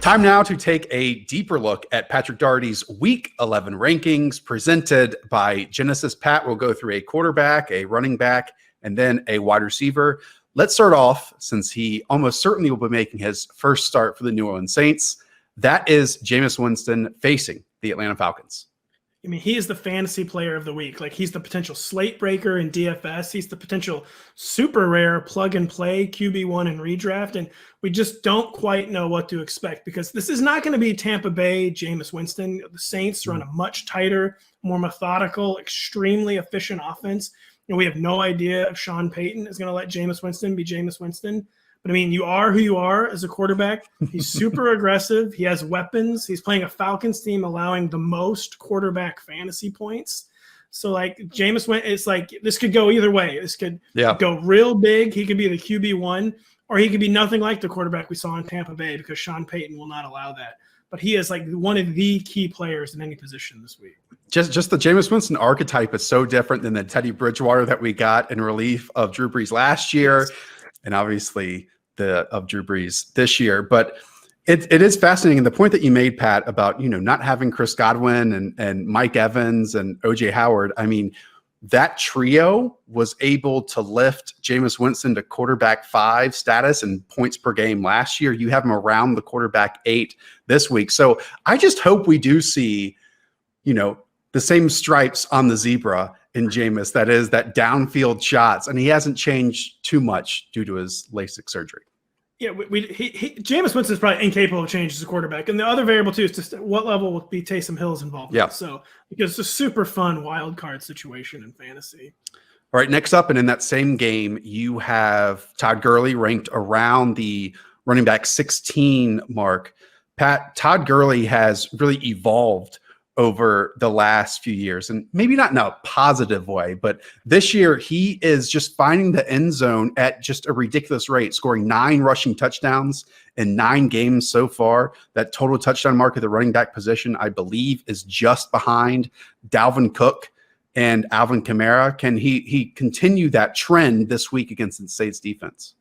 Time now to take a deeper look at Patrick Daugherty's Week 11 rankings presented by Genesis. Pat will go through a quarterback, a running back, and then a wide receiver. Let's start off, since he almost certainly will be making his first start for the New Orleans Saints. That is Jameis Winston facing the Atlanta Falcons. I mean, he is the fantasy player of the week. Like, he's the potential slate breaker in DFS. He's the potential super rare plug and play QB1 in redraft. And we just don't quite know what to expect, because this is not going to be Tampa Bay Jameis Winston. The Saints run a much tighter, more methodical, extremely efficient offense. And we have no idea if Sean Payton is going to let Jameis Winston be Jameis Winston. But, I mean, you are who you are as a quarterback. He's super aggressive. He has weapons. He's playing a Falcons team allowing the most quarterback fantasy points. So, like, Jameis Winston, it's like this could go either way. This could go real big. He could be the QB1, or he could be nothing like the quarterback we saw in Tampa Bay, because Sean Payton will not allow that. But he is, like, one of the key players in any position this week. Just the Jameis Winston archetype is so different than the Teddy Bridgewater that we got in relief of Drew Brees last year. And obviously of Drew Brees this year. But it is fascinating. And the point that you made, Pat, about, not having Chris Godwin and Mike Evans and OJ Howard, I mean, that trio was able to lift Jameis Winston to quarterback 5 status and points per game last year. You have him around the quarterback 8 this week. So I just hope we do see, the same stripes on the zebra in Jameis, that is, that downfield shots. And he hasn't changed too much due to his LASIK surgery. Yeah, Jameis Winston is probably incapable of change as a quarterback. And the other variable, too, is just what level will be Taysom Hill's involvement. Yeah. So, because it's a super fun wild card situation in fantasy. All right, next up, and in that same game, you have Todd Gurley ranked around the running back 16 mark. Pat, Todd Gurley has really evolved over the last few years, and maybe not in a positive way, but this year he is just finding the end zone at just a ridiculous rate, scoring 9 rushing touchdowns in 9 games so far. That total touchdown mark at the running back position, I believe, is just behind Dalvin Cook and Alvin Kamara. Can he continue that trend this week against the Saints defense?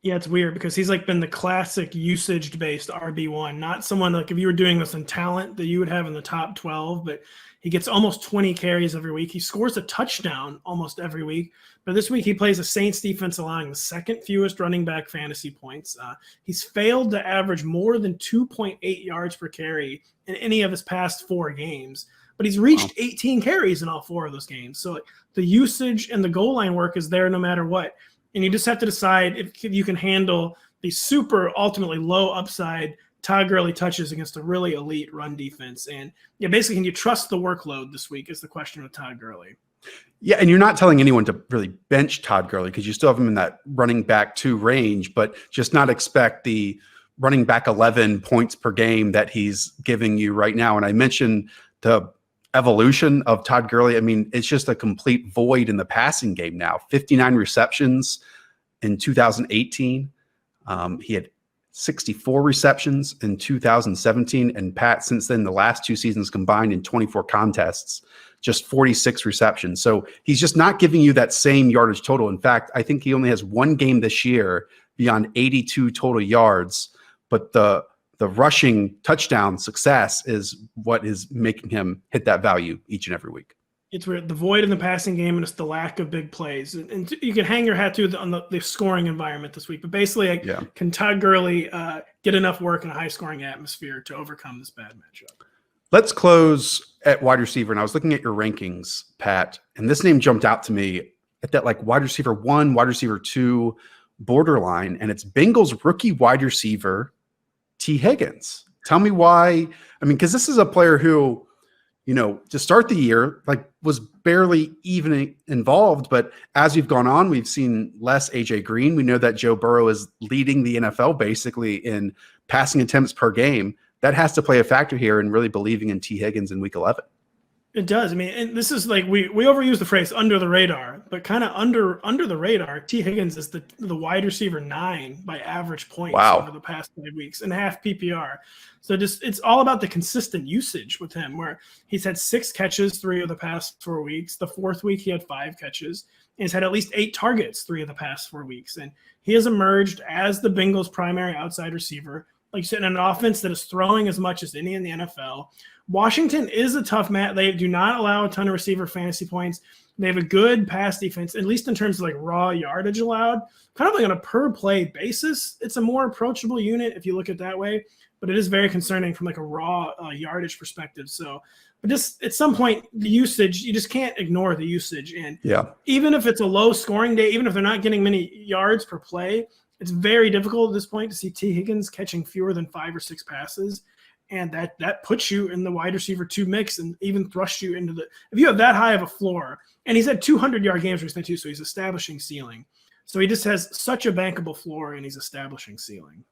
Yeah, it's weird, because he's like been the classic usage-based RB1, not someone like if you were doing this in talent that you would have in the top 12, but he gets almost 20 carries every week. He scores a touchdown almost every week, but this week he plays a Saints defense allowing the second fewest running back fantasy points. He's failed to average more than 2.8 yards per carry in any of his past 4 games, but he's reached 18 carries in all 4 of those games. So the usage and the goal line work is there no matter what. And you just have to decide if you can handle the super ultimately low upside Todd Gurley touches against a really elite run defense. And yeah, basically, can you trust the workload this week is the question with Todd Gurley. Yeah, and you're not telling anyone to really bench Todd Gurley, because you still have him in that running back 2 range, but just not expect the running back 11 points per game that he's giving you right now. And I mentioned the evolution of Todd Gurley. I mean, it's just a complete void in the passing game now. 59 receptions in 2018. He had 64 receptions in 2017. And Pat, since then, the last 2 seasons combined in 24 contests, just 46 receptions. So he's just not giving you that same yardage total. In fact, I think he only has 1 game this year beyond 82 total yards, but the rushing touchdown success is what is making him hit that value each and every week. It's weird. The void in the passing game, and it's the lack of big plays. And you can hang your hat to on the scoring environment this week. But basically, can Todd Gurley get enough work in a high-scoring atmosphere to overcome this bad matchup? Let's close at wide receiver. And I was looking at your rankings, Pat, and this name jumped out to me at that like wide receiver 1, wide receiver 2 borderline. And it's Bengals rookie wide receiver T. Higgins. Tell me why. I mean, because this is a player who, to start the year, like was barely even involved. But as we've gone on, we've seen less AJ Green. We know that Joe Burrow is leading the NFL basically in passing attempts per game. That has to play a factor here in really believing in T. Higgins in week 11. It does. I mean, and this is like we overuse the phrase under the radar, but kind of under the radar. T. Higgins is the wide receiver 9 by average points over the past 5 weeks and half PPR. So just it's all about the consistent usage with him, where he's had 6 catches 3 of the past 4 weeks. The 4th week he had 5 catches. And he's had at least 8 targets 3 of the past 4 weeks, and he has emerged as the Bengals' primary outside receiver. Like you said, in an offense that is throwing as much as any in the NFL. Washington is a tough match. They do not allow a ton of receiver fantasy points. They have a good pass defense, at least in terms of like raw yardage allowed, kind of like on a per play basis. It's a more approachable unit if you look at it that way, but it is very concerning from like a raw yardage perspective. So, but just at some point, the usage, you just can't ignore the usage. And even if it's a low scoring day, even if they're not getting many yards per play, it's very difficult at this point to see T. Higgins catching fewer than 5 or 6 passes. And that puts you in the wide receiver 2 mix and even thrusts you into the – if you have that high of a floor, and he's had 200-yard games recently too, so he's establishing ceiling. So he just has such a bankable floor, and he's establishing ceiling.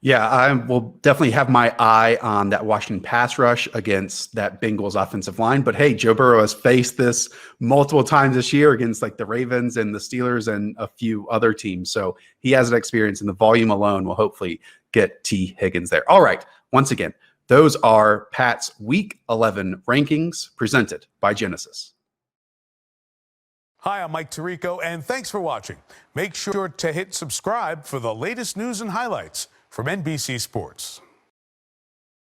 Yeah, I will definitely have my eye on that Washington pass rush against that Bengals offensive line. But hey, Joe Burrow has faced this multiple times this year against like the Ravens and the Steelers and a few other teams. So he has an experience, and the volume alone will hopefully get T. Higgins there. All right. Once again, those are Pat's Week 11 rankings presented by Genesis. Hi, I'm Mike Tirico, and thanks for watching. Make sure to hit subscribe for the latest news and highlights from NBC Sports.